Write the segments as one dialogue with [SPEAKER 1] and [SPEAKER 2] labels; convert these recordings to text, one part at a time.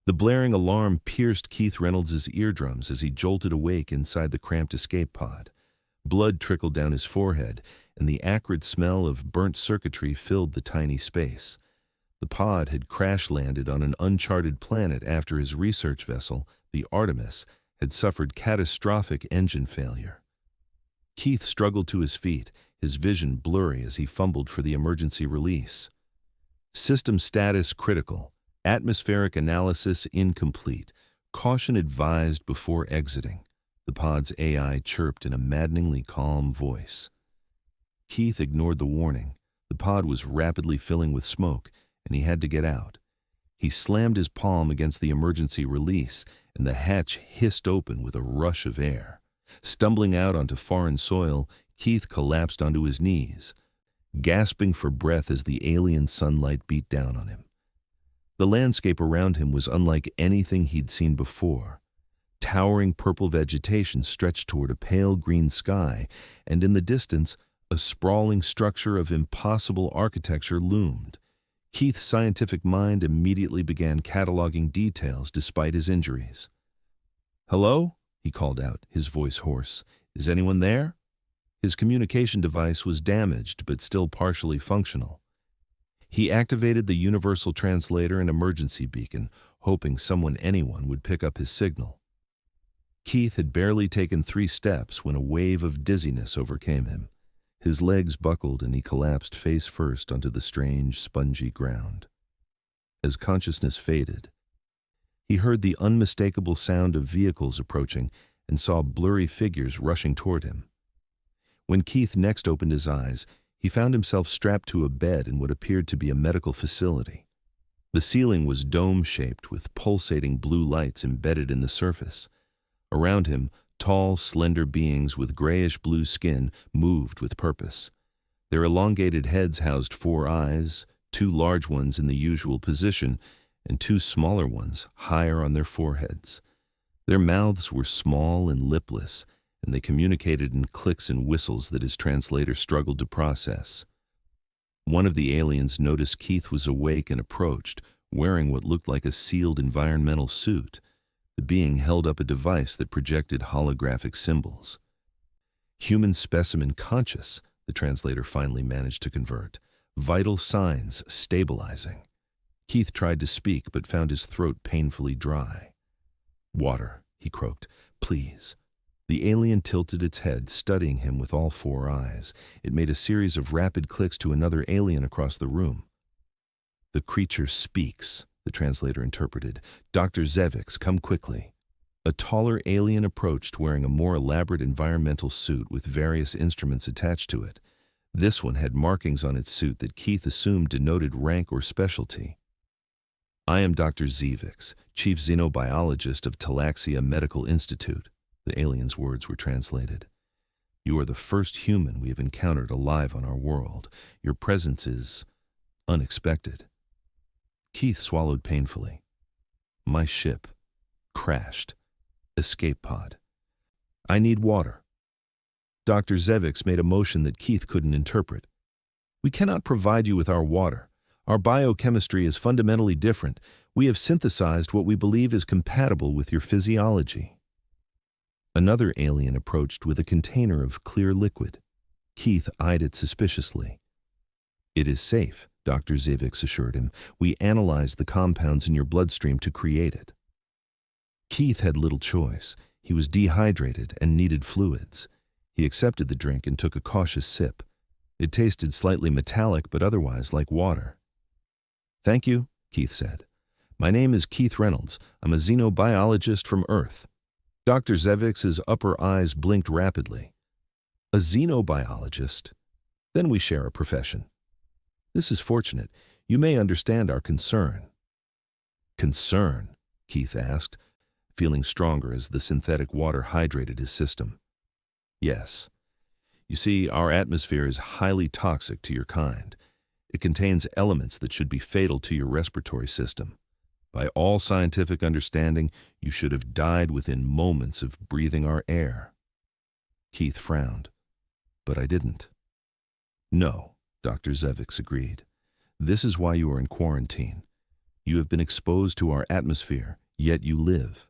[SPEAKER 1] The blaring alarm pierced Keith Reynolds' eardrums as he jolted awake inside the cramped escape pod. Blood trickled down his forehead, and the acrid smell of burnt circuitry filled the tiny space. The pod had crash-landed on an uncharted planet after his research vessel, the Artemis, had suffered catastrophic engine failure. Keith struggled to his feet, his vision blurry as he fumbled for the emergency release. System status critical. Atmospheric analysis incomplete. Caution advised before exiting. The pod's AI chirped in a maddeningly calm voice. Keith ignored the warning. The pod was rapidly filling with smoke, and he had to get out. He slammed his palm against the emergency release, and the hatch hissed open with a rush of air. Stumbling out onto foreign soil, Keith collapsed onto his knees, gasping for breath as the alien sunlight beat down on him. The landscape around him was unlike anything he'd seen before. Towering purple vegetation stretched toward a pale green sky, and in the distance, a sprawling structure of impossible architecture loomed. Keith's scientific mind immediately began cataloging details despite his injuries. "Hello?" he called out, his voice hoarse. "Is anyone there?" His communication device was damaged but still partially functional. He activated the universal translator and emergency beacon, hoping anyone would pick up his signal. Keith had barely taken 3 steps when a wave of dizziness overcame him. His legs buckled and he collapsed face first onto the strange, spongy ground. As consciousness faded, he heard the unmistakable sound of vehicles approaching and saw blurry figures rushing toward him. When Keith next opened his eyes, he found himself strapped to a bed in what appeared to be a medical facility. The ceiling was dome-shaped with pulsating blue lights embedded in the surface. Around him, tall, slender beings with grayish-blue skin moved with purpose. Their elongated heads housed 4 eyes, 2 large ones in the usual position, and 2 smaller ones higher on their foreheads. Their mouths were small and lipless, and they communicated in clicks and whistles that his translator struggled to process. One of the aliens noticed Keith was awake and approached, wearing what looked like a sealed environmental suit. The being held up a device that projected holographic symbols. "Human specimen conscious," the translator finally managed to convert. "Vital signs stabilizing." Keith tried to speak but found his throat painfully dry. "Water," he croaked. "Please." The alien tilted its head, studying him with all 4 eyes. It made a series of rapid clicks to another alien across the room. "The creature speaks," the translator interpreted. "Dr. Zevix, come quickly." A taller alien approached wearing a more elaborate environmental suit with various instruments attached to it. This one had markings on its suit that Keith assumed denoted rank or specialty. "I am Dr. Zevix, chief xenobiologist of Talaxian Medical Institute." The alien's words were translated. "You are the first human we have encountered alive on our world. Your presence is unexpected." Keith swallowed painfully. "My ship crashed. Escape pod. I need water." Dr. Zevix made a motion that Keith couldn't interpret. "We cannot provide you with our water. Our biochemistry is fundamentally different. We have synthesized what we believe is compatible with your physiology." Another alien approached with a container of clear liquid. Keith eyed it suspiciously. "It is safe," Dr. Zevix assured him. "We analyzed the compounds in your bloodstream to create it." Keith had little choice. He was dehydrated and needed fluids. He accepted the drink and took a cautious sip. It tasted slightly metallic but otherwise like water. "Thank you," Keith said. "My name is Keith Reynolds. I'm a xenobiologist from Earth." Dr. Zevix's upper eyes blinked rapidly. "A xenobiologist? Then we share a profession. This is fortunate. You may understand our concern." "Concern?" Keith asked, feeling stronger as the synthetic water hydrated his system. "Yes. You see, our atmosphere is highly toxic to your kind. It contains elements that should be fatal to your respiratory system. By all scientific understanding, you should have died within moments of breathing our air." Keith frowned. "But I didn't." "No," Dr. Zevix agreed. "This is why you are in quarantine. You have been exposed to our atmosphere, yet you live.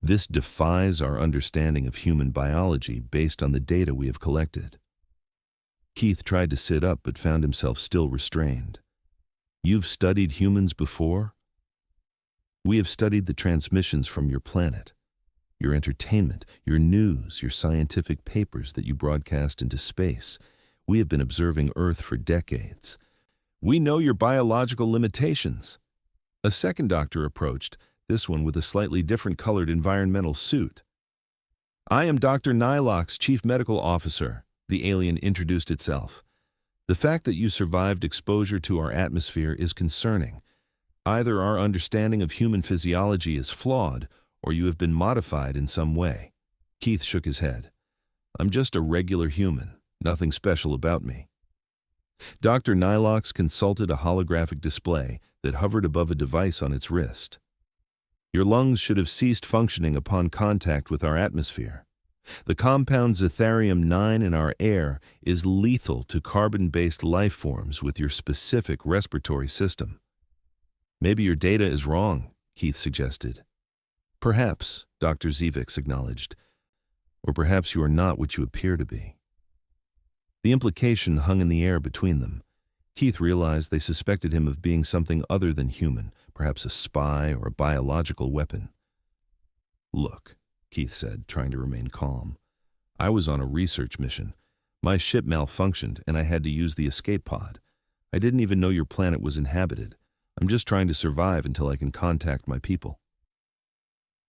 [SPEAKER 1] This defies our understanding of human biology based on the data we have collected. Keith tried to sit up but found himself still restrained. You've studied humans before? We have studied the transmissions from your planet, your entertainment, your news, your scientific papers that you broadcast into space. We have been observing Earth for decades. We know your biological limitations. A second doctor approached, this one with a slightly different colored environmental suit. I am Dr. Nylock's chief medical officer, the alien introduced itself. The fact that you survived exposure to our atmosphere is concerning. Either our understanding of human physiology is flawed, or you have been modified in some way. Keith shook his head. I'm just a regular human, nothing special about me. Dr. Nylock consulted a holographic display that hovered above a device on its wrist. Your lungs should have ceased functioning upon contact with our atmosphere. The compound Zetharium-9 in our air is lethal to carbon-based life forms with your specific respiratory system. Maybe your data is wrong, Keith suggested. Perhaps, Dr. Zevix acknowledged. Or perhaps you are not what you appear to be. The implication hung in the air between them. Keith realized they suspected him of being something other than human, perhaps a spy or a biological weapon. Look, Keith said, trying to remain calm. I was on a research mission. My ship malfunctioned, and I had to use the escape pod. I didn't even know your planet was inhabited. I'm just trying to survive until I can contact my people.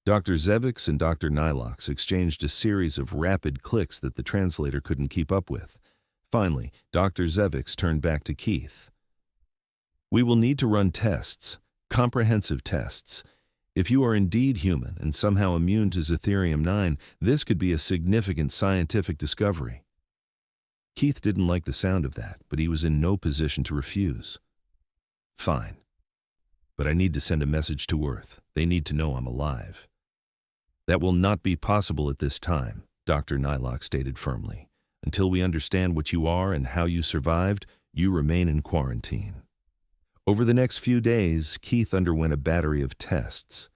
[SPEAKER 1] Dr. Zevix and Dr. Nylock exchanged a series of rapid clicks that the translator couldn't keep up with. Finally, Dr. Zevix turned back to Keith. We will need to run tests, comprehensive tests. If you are indeed human and somehow immune to Zetharium-9, this could be a significant scientific discovery. Keith didn't like the sound of that, but he was in no position to refuse. Fine. But I need to send a message to Earth. They need to know I'm alive. That will not be possible at this time, Dr. Nylock stated firmly. Until we understand what you are and how you survived, you remain in quarantine. Over the next few days, Keith underwent a battery of tests.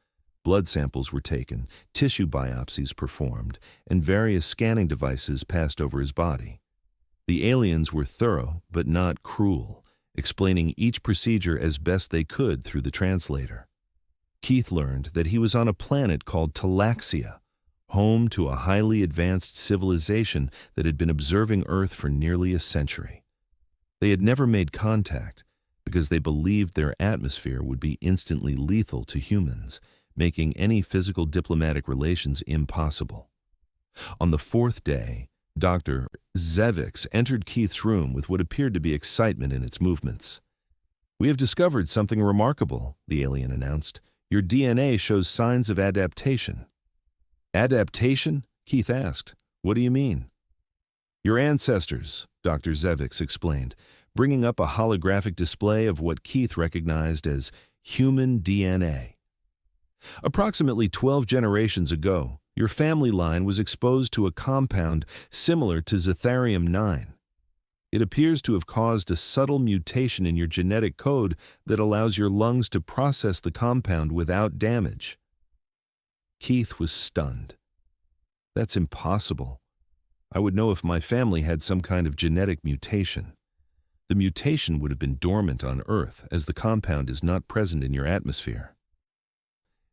[SPEAKER 1] Blood samples were taken, tissue biopsies performed, and various scanning devices passed over his body. The aliens were thorough but not cruel, explaining each procedure as best they could through the translator. Keith learned that he was on a planet called Talaxia, home to a highly advanced civilization that had been observing Earth for nearly a century. They had never made contact because they believed their atmosphere would be instantly lethal to humans, making any physical diplomatic relations impossible. On the fourth day, Dr. Zevix entered Keith's room with what appeared to be excitement in its movements. We have discovered something remarkable, the alien announced. Your DNA shows signs of adaptation. Adaptation? Keith asked. What do you mean? Your ancestors, Dr. Zevix explained, bringing up a holographic display of what Keith recognized as human DNA. Approximately 12 generations ago, your family line was exposed to a compound similar to Zetharium-9. It appears to have caused a subtle mutation in your genetic code that allows your lungs to process the compound without damage. Keith was stunned. That's impossible. I would know if my family had some kind of genetic mutation. The mutation would have been dormant on Earth, as the compound is not present in your atmosphere.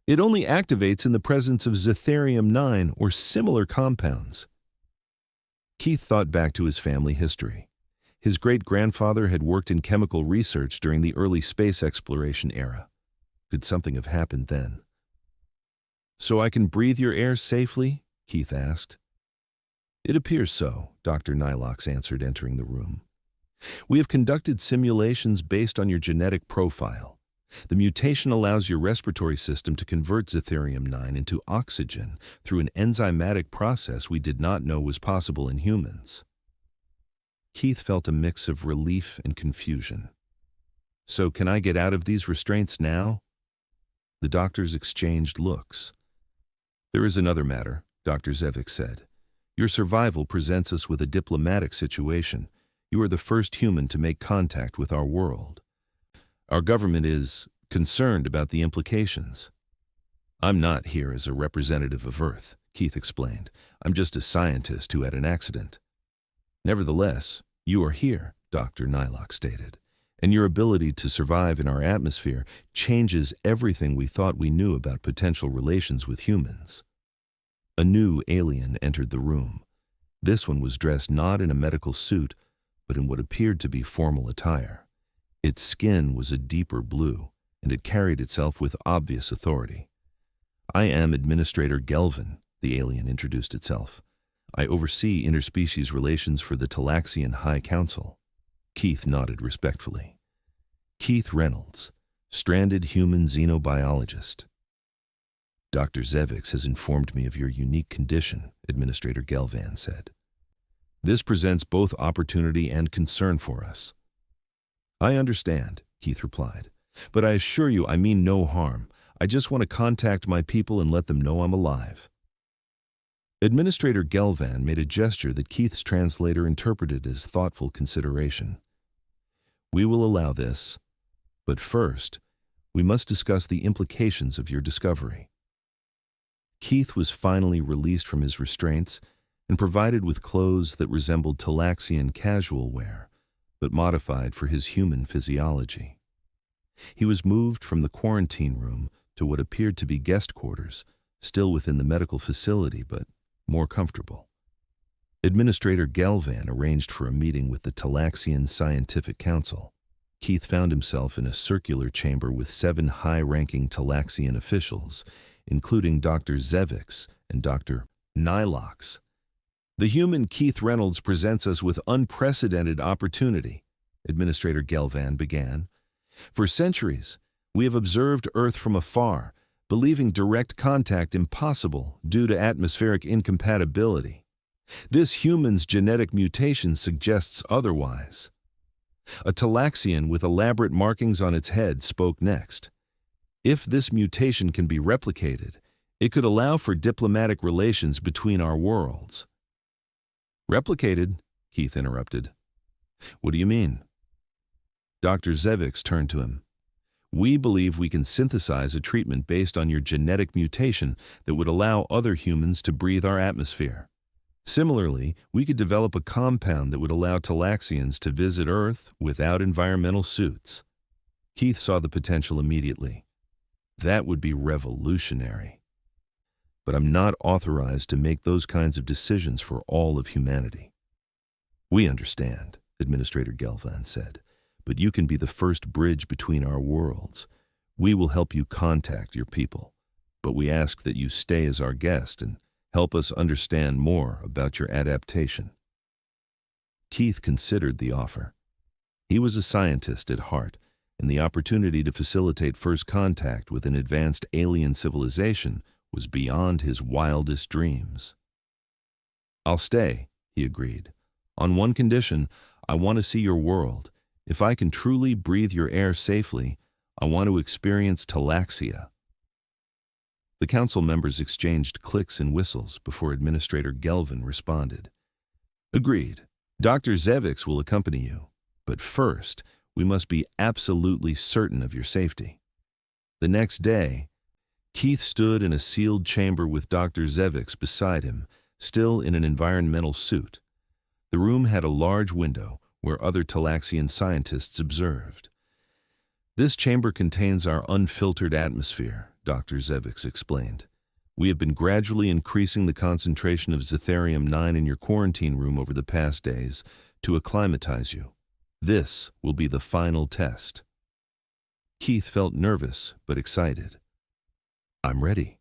[SPEAKER 1] It only activates in the presence of Zetharium-9 or similar compounds. Keith thought back to his family history. His great-grandfather had worked in chemical research during the early space exploration era. Could something have happened then? So I can breathe your air safely? Keith asked. It appears so, Dr. Nylock answered, entering the room. We have conducted simulations based on your genetic profile. The mutation allows your respiratory system to convert Zetharium-9 into oxygen through an enzymatic process we did not know was possible in humans. Keith felt a mix of relief and confusion. So can I get out of these restraints now? The doctors exchanged looks. There is another matter, Dr. Zevix said. Your survival presents us with a diplomatic situation. You are the first human to make contact with our world. Our government is concerned about the implications. "I'm not here as a representative of Earth," Keith explained. "I'm just a scientist who had an accident." "Nevertheless, you are here," Dr. Nylock stated, "and your ability to survive in our atmosphere changes everything we thought we knew about potential relations with humans." A new alien entered the room. This one was dressed not in a medical suit, but in what appeared to be formal attire. Its skin was a deeper blue, and it carried itself with obvious authority. "I am Administrator Gelvin," the alien introduced itself. "I oversee interspecies relations for the Talaxian High Council." Keith nodded respectfully. "Keith Reynolds, stranded human xenobiologist." "Dr. Zevix has informed me of your unique condition," Administrator Gelvan said. "This presents both opportunity and concern for us." "I understand," Keith replied, "but I assure you I mean no harm. I just want to contact my people and let them know I'm alive." Administrator Gelvan made a gesture that Keith's translator interpreted as thoughtful consideration. "We will allow this, but first, we must discuss the implications of your discovery." Keith was finally released from his restraints and provided with clothes that resembled Talaxian casual wear, but modified for his human physiology. He was moved from the quarantine room to what appeared to be guest quarters, still within the medical facility, but more comfortable. Administrator Gelvan arranged for a meeting with the Talaxian Scientific Council. Keith found himself in a circular chamber with 7 high-ranking Talaxian officials, including Dr. Zevix and Dr. Nylox. "The human Keith Reynolds presents us with unprecedented opportunity," Administrator Gelvan began. "For centuries, we have observed Earth from afar, believing direct contact impossible due to atmospheric incompatibility. This human's genetic mutation suggests otherwise." A Talaxian with elaborate markings on its head spoke next. "If this mutation can be replicated, it could allow for diplomatic relations between our worlds." "Replicated?" Keith interrupted. "What do you mean?" Dr. Zevix turned to him. "We believe we can synthesize a treatment based on your genetic mutation that would allow other humans to breathe our atmosphere. Similarly, we could develop a compound that would allow Talaxians to visit Earth without environmental suits." Keith saw the potential immediately. "That would be revolutionary. But I'm not authorized to make those kinds of decisions for all of humanity." "We understand," Administrator Gelvan said, "but you can be the first bridge between our worlds. We will help you contact your people, but we ask that you stay as our guest and help us understand more about your adaptation." Keith considered the offer. He was a scientist at heart, and the opportunity to facilitate first contact with an advanced alien civilization was beyond his wildest dreams. "I'll stay," he agreed. "On one condition, I want to see your world. If I can truly breathe your air safely, I want to experience Talaxia." The council members exchanged clicks and whistles before Administrator Gelvan responded. "Agreed. Dr. Zevix will accompany you. But first, we must be absolutely certain of your safety." The next day, Keith stood in a sealed chamber with Dr. Zevix beside him, still in an environmental suit. The room had a large window where other Talaxian scientists observed. "This chamber contains our unfiltered atmosphere," Dr. Zevix explained. "We have been gradually increasing the concentration of Zetherium-9 in your quarantine room over the past days to acclimatize you. This will be the final test." Keith felt nervous but excited. "I'm ready."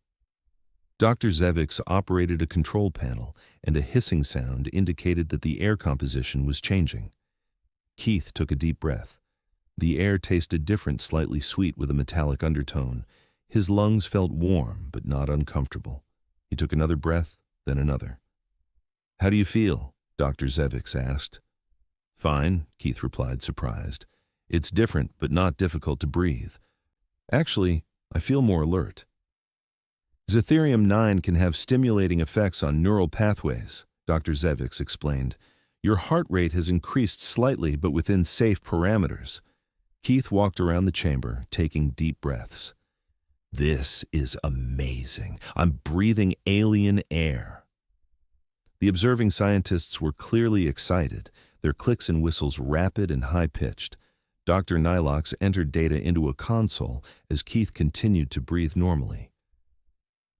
[SPEAKER 1] Dr. Zevix operated a control panel, and a hissing sound indicated that the air composition was changing. Keith took a deep breath. The air tasted different, slightly sweet with a metallic undertone. His lungs felt warm but not uncomfortable. He took another breath, then another. "How do you feel?" Dr. Zevix asked. "Fine," Keith replied, surprised. "It's different but not difficult to breathe. Actually, I feel more alert." "Zetherium-9 can have stimulating effects on neural pathways," Dr. Zevix explained. "Your heart rate has increased slightly but within safe parameters." Keith walked around the chamber, taking deep breaths. This is amazing. I'm breathing alien air. The observing scientists were clearly excited, their clicks and whistles rapid and high-pitched. Dr. Nylox entered data into a console as Keith continued to breathe normally.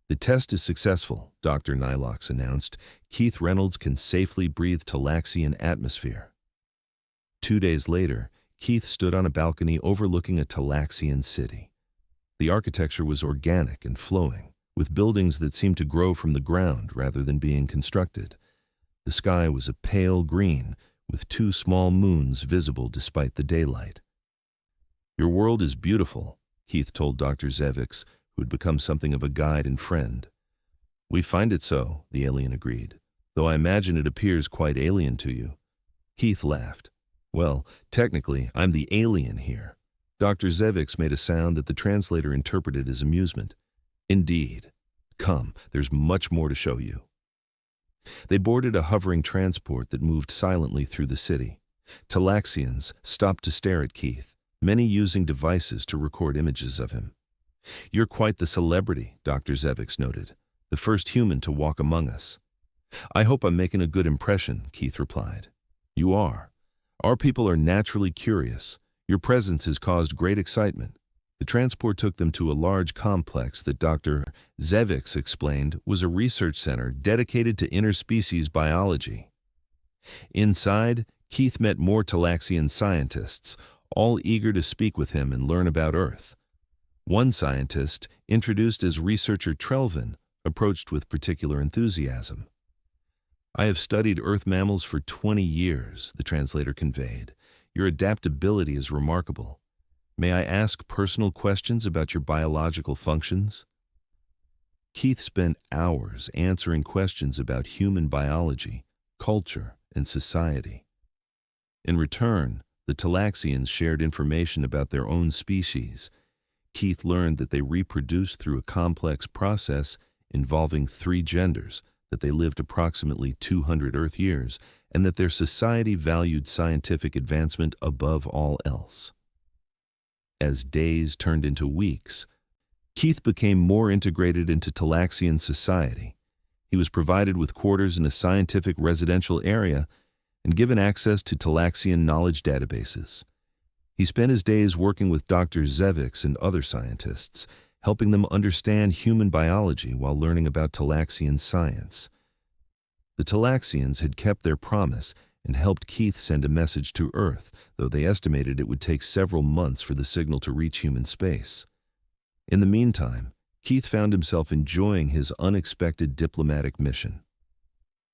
[SPEAKER 1] The test is successful, Dr. Nylox announced. Keith Reynolds can safely breathe Talaxian atmosphere. 2 days later, Keith stood on a balcony overlooking a Talaxian city. The architecture was organic and flowing, with buildings that seemed to grow from the ground rather than being constructed. The sky was a pale green, with 2 small moons visible despite the daylight. Your world is beautiful, Keith told Dr. Zevix, who had become something of a guide and friend. We find it so, the alien agreed, though I imagine it appears quite alien to you. Keith laughed. Well, technically, I'm the alien here. Dr. Zevix made a sound that the translator interpreted as amusement. Indeed. Come, there's much more to show you. They boarded a hovering transport that moved silently through the city. Talaxians stopped to stare at Keith, many using devices to record images of him. You're quite the celebrity, Dr. Zevix noted, the first human to walk among us. I hope I'm making a good impression, Keith replied. You are. Our people are naturally curious. Your presence has caused great excitement. The transport took them to a large complex that Dr. Zevix explained was a research center dedicated to interspecies biology. Inside, Keith met more Talaxian scientists, all eager to speak with him and learn about Earth. One scientist, introduced as researcher Trelvin, approached with particular enthusiasm. I have studied Earth mammals for 20 years, the translator conveyed. Your adaptability is remarkable. May I ask personal questions about your biological functions? Keith spent hours answering questions about human biology, culture, and society. In return, the Talaxians shared information about their own species. Keith learned that they reproduced through a complex process involving 3 genders, that they lived approximately 200 Earth years, and that their society valued scientific advancement above all else. As days turned into weeks, Keith became more integrated into Talaxian society. He was provided with quarters in a scientific residential area and given access to Talaxian knowledge databases. He spent his days working with Dr. Zevix and other scientists, helping them understand human biology while learning about Talaxian science. The Talaxians had kept their promise and helped Keith send a message to Earth, though they estimated it would take several months for the signal to reach human space. In the meantime, Keith found himself enjoying his unexpected diplomatic mission.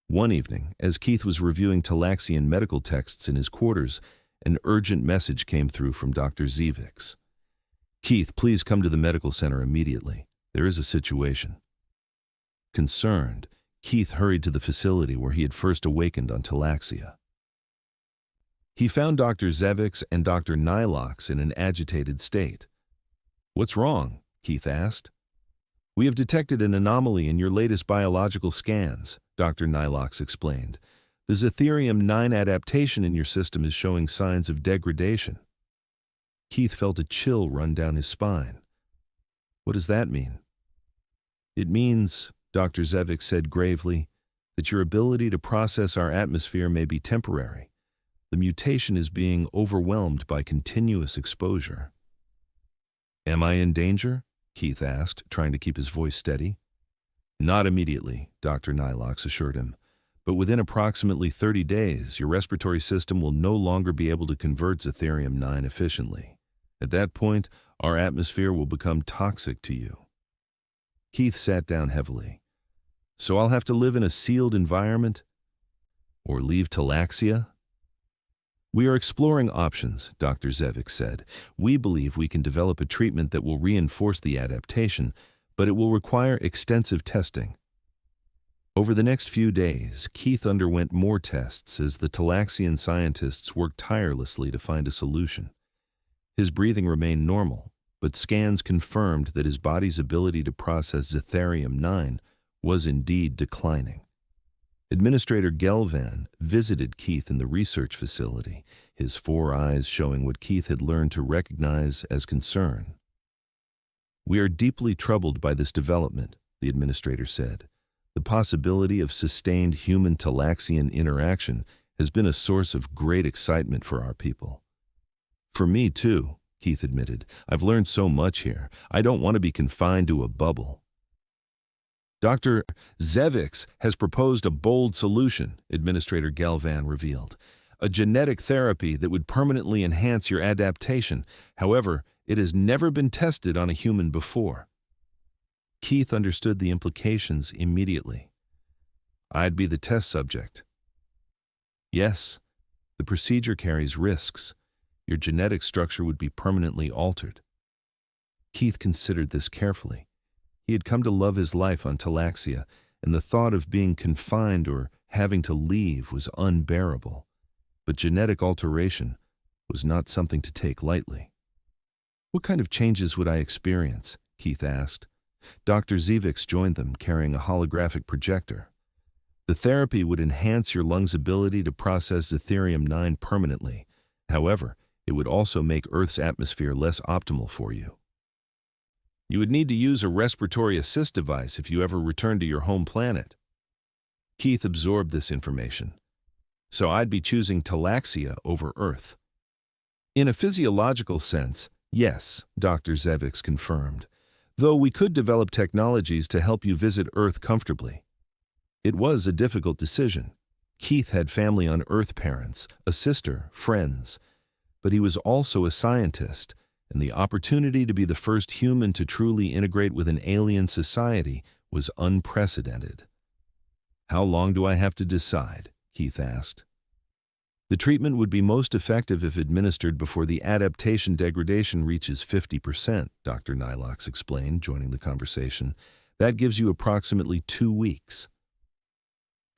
[SPEAKER 1] One evening, as Keith was reviewing Talaxian medical texts in his quarters, an urgent message came through from Dr. Zevix. Keith, please come to the medical center immediately. There is a situation. Concerned, Keith hurried to the facility where he had first awakened on Talaxia. He found Dr. Zevix and Dr. Nylox in an agitated state. What's wrong? Keith asked. We have detected an anomaly in your latest biological scans, Dr. Nylox explained. The Zetherium-9 adaptation in your system is showing signs of degradation. Keith felt a chill run down his spine. What does that mean? It means, Dr. Zevix said gravely, that your ability to process our atmosphere may be temporary. The mutation is being overwhelmed by continuous exposure. Am I in danger? Keith asked, trying to keep his voice steady. Not immediately, Dr. Nylox assured him. But within approximately 30 days, your respiratory system will no longer be able to convert Zetherium-9 efficiently. At that point, our atmosphere will become toxic to you. Keith sat down heavily. So I'll have to live in a sealed environment? Or leave Talaxia? We are exploring options, Dr. Zevix said. We believe we can develop a treatment that will reinforce the adaptation, but it will require extensive testing. Over the next few days, Keith underwent more tests as the Talaxian scientists worked tirelessly to find a solution. His breathing remained normal, but scans confirmed that his body's ability to process Zetherium-9 was indeed declining. Administrator Gelvan visited Keith in the research facility, his 4 eyes showing what Keith had learned to recognize as concern. "We are deeply troubled by this development," the administrator said. "The possibility of sustained human-Talaxian interaction has been a source of great excitement for our people." "For me, too," Keith admitted. "I've learned so much here. I don't want to be confined to a bubble." "Dr. Zevix has proposed a bold solution," Administrator Galvan revealed. "A genetic therapy that would permanently enhance your adaptation. However, it has never been tested on a human before." Keith understood the implications immediately. "I'd be the test subject." "Yes, the procedure carries risks. Your genetic structure would be permanently altered." Keith considered this carefully. He had come to love his life on Talaxia, and the thought of being confined or having to leave was unbearable. But genetic alteration was not something to take lightly. "What kind of changes would I experience?" Keith asked. Dr. Zevix joined them, carrying a holographic projector. "The therapy would enhance your lungs' ability to process Zetherium-9 permanently. However, it would also make Earth's atmosphere less optimal for you. You would need to use a respiratory assist device if you ever return to your home planet." Keith absorbed this information. "So I'd be choosing Talaxia over Earth." "In a physiological sense, yes," Dr. Zevix confirmed, "though we could develop technologies to help you visit Earth comfortably." It was a difficult decision. Keith had family on Earth, parents, a sister, friends, but he was also a scientist, and the opportunity to be the first human to truly integrate with an alien society was unprecedented. "How long do I have to decide?" Keith asked. "The treatment would be most effective if administered before the adaptation degradation reaches 50%, Dr. Nylox explained, joining the conversation. "That gives you approximately 2 weeks.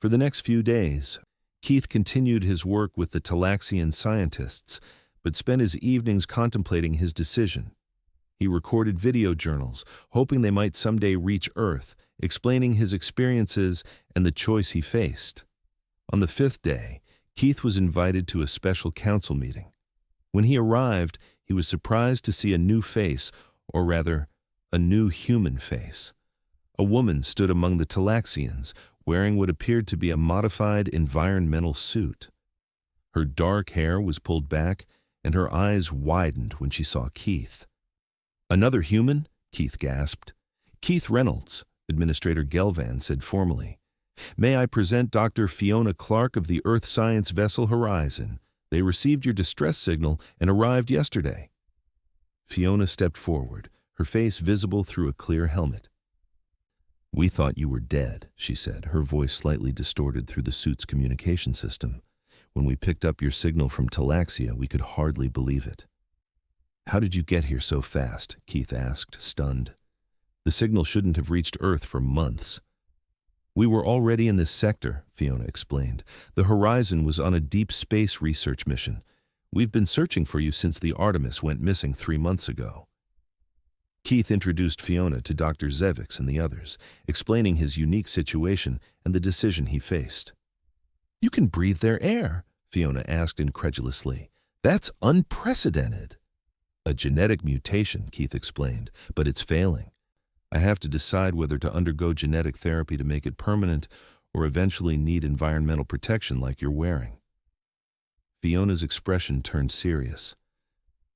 [SPEAKER 1] For the next few days, Keith continued his work with the Talaxian scientists, but spent his evenings contemplating his decision. He recorded video journals, hoping they might someday reach Earth, explaining his experiences and the choice he faced. On the 5th day, Keith was invited to a special council meeting. When he arrived, he was surprised to see a new face, or rather, a new human face. A woman stood among the Talaxians, wearing what appeared to be a modified environmental suit. Her dark hair was pulled back, and her eyes widened when she saw Keith. "Another human?" Keith gasped. "Keith Reynolds," Administrator Gelvan said formally. "May I present Dr. Fiona Clark of the Earth Science vessel Horizon. They received your distress signal and arrived yesterday." Fiona stepped forward, her face visible through a clear helmet. "We thought you were dead," she said, her voice slightly distorted through the suit's communication system. "When we picked up your signal from Talaxia, we could hardly believe it." "How did you get here so fast?" Keith asked, stunned. "The signal shouldn't have reached Earth for months." "We were already in this sector," Fiona explained. "The Horizon was on a deep space research mission. We've been searching for you since the Artemis went missing 3 months ago." Keith introduced Fiona to Dr. Zevix and the others, explaining his unique situation and the decision he faced. "You can breathe their air?" Fiona asked incredulously. "That's unprecedented." "A genetic mutation," Keith explained, "but it's failing. I have to decide whether to undergo genetic therapy to make it permanent or eventually need environmental protection like you're wearing." Fiona's expression turned serious.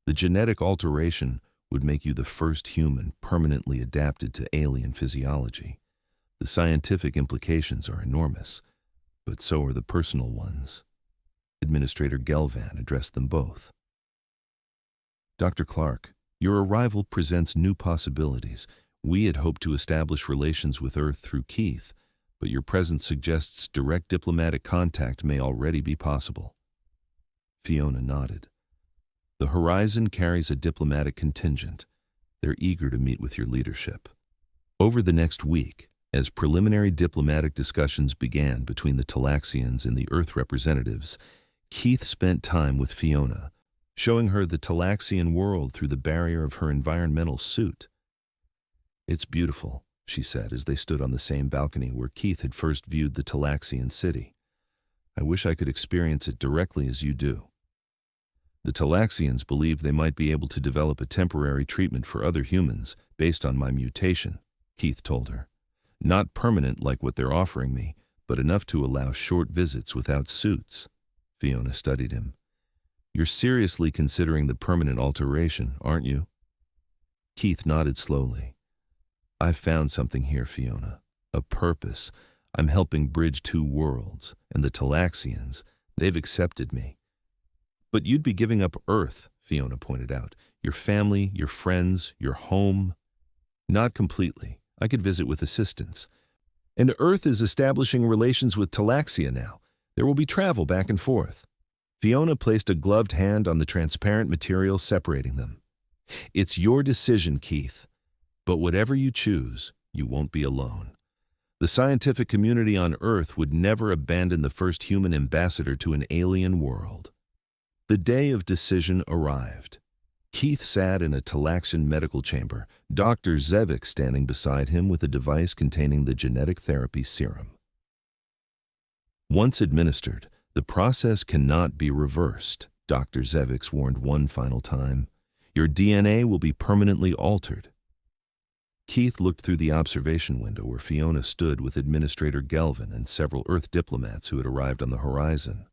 [SPEAKER 1] "The genetic alteration would make you the first human permanently adapted to alien physiology. The scientific implications are enormous, but so are the personal ones." Administrator Gelvan addressed them both. "Dr. Clark, your arrival presents new possibilities. We had hoped to establish relations with Earth through Keith, but your presence suggests direct diplomatic contact may already be possible." Fiona nodded. "The Horizon carries a diplomatic contingent. They're eager to meet with your leadership." Over the next week, as preliminary diplomatic discussions began between the Talaxians and the Earth representatives, Keith spent time with Fiona, showing her the Talaxian world through the barrier of her environmental suit. "It's beautiful," she said as they stood on the same balcony where Keith had first viewed the Talaxian city. "I wish I could experience it directly as you do." The Talaxians believed they might be able to develop a temporary treatment for other humans based on my mutation, Keith told her. "Not permanent like what they're offering me, but enough to allow short visits without suits." Fiona studied him. "You're seriously considering the permanent alteration, aren't you?" Keith nodded slowly. "I've found something here, Fiona. A purpose. I'm helping bridge two worlds, and the Talaxians, they've accepted me." "But you'd be giving up Earth," Fiona pointed out. "Your family, your friends, your home." "Not completely. I could visit with assistance. And Earth is establishing relations with Talaxia now. There will be travel back and forth." Fiona placed a gloved hand on the transparent material separating them. "It's your decision, Keith. But whatever you choose, you won't be alone. The scientific community on Earth would never abandon the first human ambassador to an alien world." The day of decision arrived. Keith sat in a Talaxian medical chamber, Dr. Zevik standing beside him with a device containing the genetic therapy serum. "Once administered, the process cannot be reversed," Dr. Zevik warned one final time. "Your DNA will be permanently altered." Keith looked through the observation window where Fiona stood with Administrator Gelvin and several Earth diplomats who had arrived on the horizon.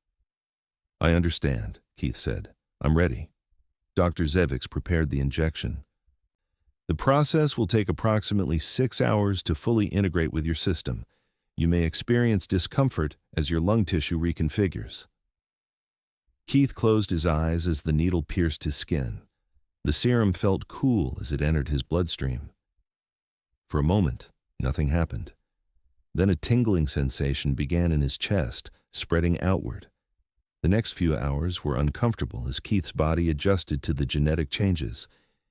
[SPEAKER 1] "I understand," Keith said. "I'm ready." Dr. Zevik prepared the injection. "The process will take approximately 6 hours to fully integrate with your system. You may experience discomfort as your lung tissue reconfigures." Keith closed his eyes as the needle pierced his skin. The serum felt cool as it entered his bloodstream. For a moment, nothing happened. Then a tingling sensation began in his chest, spreading outward. The next few hours were uncomfortable as Keith's body adjusted to the genetic changes.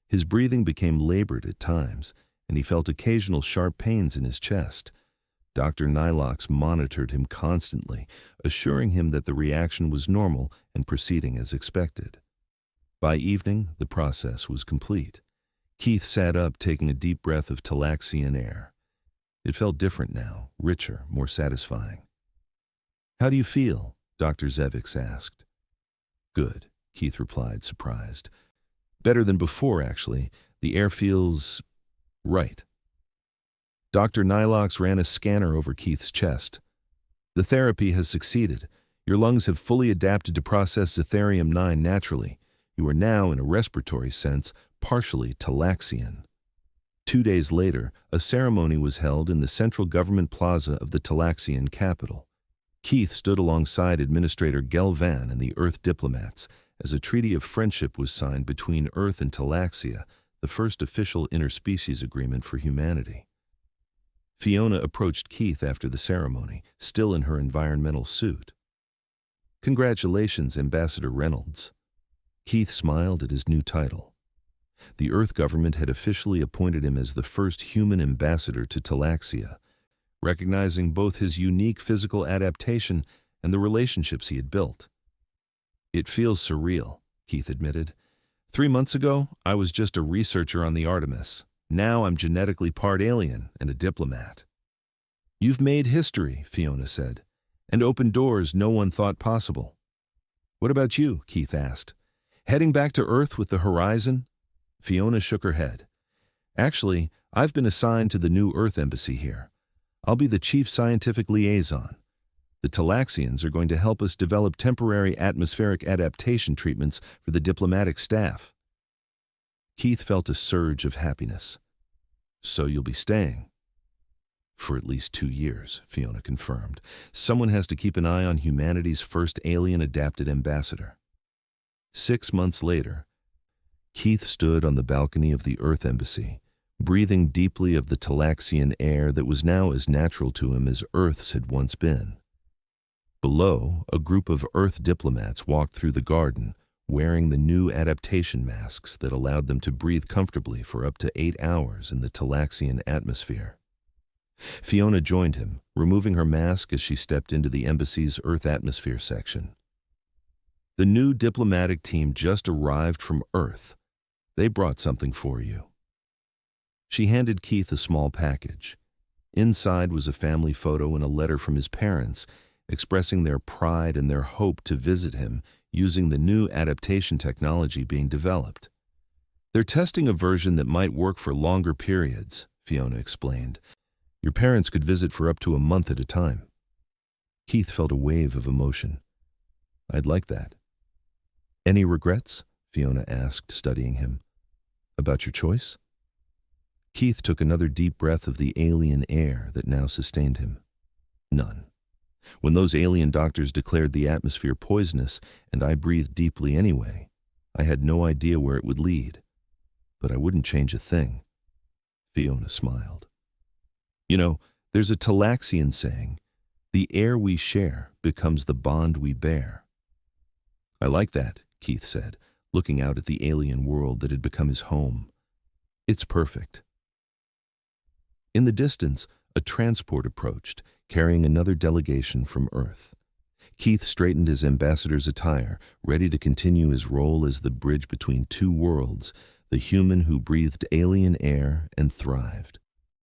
[SPEAKER 1] His breathing became labored at times, and he felt occasional sharp pains in his chest. Dr. Nylox monitored him constantly, assuring him that the reaction was normal and proceeding as expected. By evening, the process was complete. Keith sat up, taking a deep breath of Talaxian air. It felt different now, richer, more satisfying. "How do you feel?" Dr. Zevik asked. "Good," Keith replied, surprised. "Better than before, actually. The air feels right." Dr. Nylox ran a scanner over Keith's chest. "The therapy has succeeded. Your lungs have fully adapted to process Zetherium-9 naturally. You are now, in a respiratory sense, partially Talaxian." 2 days later, a ceremony was held in the central government plaza of the Talaxian capital. Keith stood alongside Administrator Gelvan and the Earth diplomats as a treaty of friendship was signed between Earth and Talaxia, the first official interspecies agreement for humanity. Fiona approached Keith after the ceremony, still in her environmental suit. "Congratulations, Ambassador Reynolds." Keith smiled at his new title. The Earth government had officially appointed him as the first human ambassador to Talaxia, recognizing both his unique physical adaptation and the relationships he had built. "It feels surreal," Keith admitted. 3 months ago, I was just a researcher on the Artemis. Now I'm genetically part alien and a diplomat." "You've made history," Fiona said, "and opened doors no one thought possible." "What about you?" Keith asked. "Heading back to Earth with the Horizon?" Fiona shook her head. "Actually, I've been assigned to the new Earth embassy here. I'll be the chief scientific liaison. The Talaxians are going to help us develop temporary atmospheric adaptation treatments for the diplomatic staff." Keith felt a surge of happiness. "So you'll be staying?" "For at least 2 years, Fiona confirmed. "Someone has to keep an eye on humanity's first alien-adapted ambassador." 6 months later, Keith stood on the balcony of the Earth Embassy, breathing deeply of the Talaxian air that was now as natural to him as Earth's had once been. Below, a group of Earth diplomats walked through the garden, wearing the new adaptation masks that allowed them to breathe comfortably for up to 8 hours in the Talaxian atmosphere. Fiona joined him, removing her mask as she stepped into the embassy's Earth atmosphere section. "The new diplomatic team just arrived from Earth. They brought something for you." She handed Keith a small package. Inside was a family photo and a letter from his parents, expressing their pride and their hope to visit him using the new adaptation technology being developed. They're testing a version that might work for longer periods, Fiona explained. Your parents could visit for up to a month at a time. Keith felt a wave of emotion. I'd like that. Any regrets? Fiona asked, studying him. About your choice? Keith took another deep breath of the alien air that now sustained him. None. When those alien doctors declared the atmosphere poisonous, and I breathed deeply anyway, I had no idea where it would lead. But I wouldn't change a thing. Fiona smiled. You know, there's a Talaxian saying, the air we share becomes the bond we bear. I like that, Keith said, looking out at the alien world that had become his home. It's perfect. In the distance, a transport approached, carrying another delegation from Earth. Keith straightened his ambassador's attire, ready to continue his role as the bridge between two worlds, the human who breathed alien air and thrived.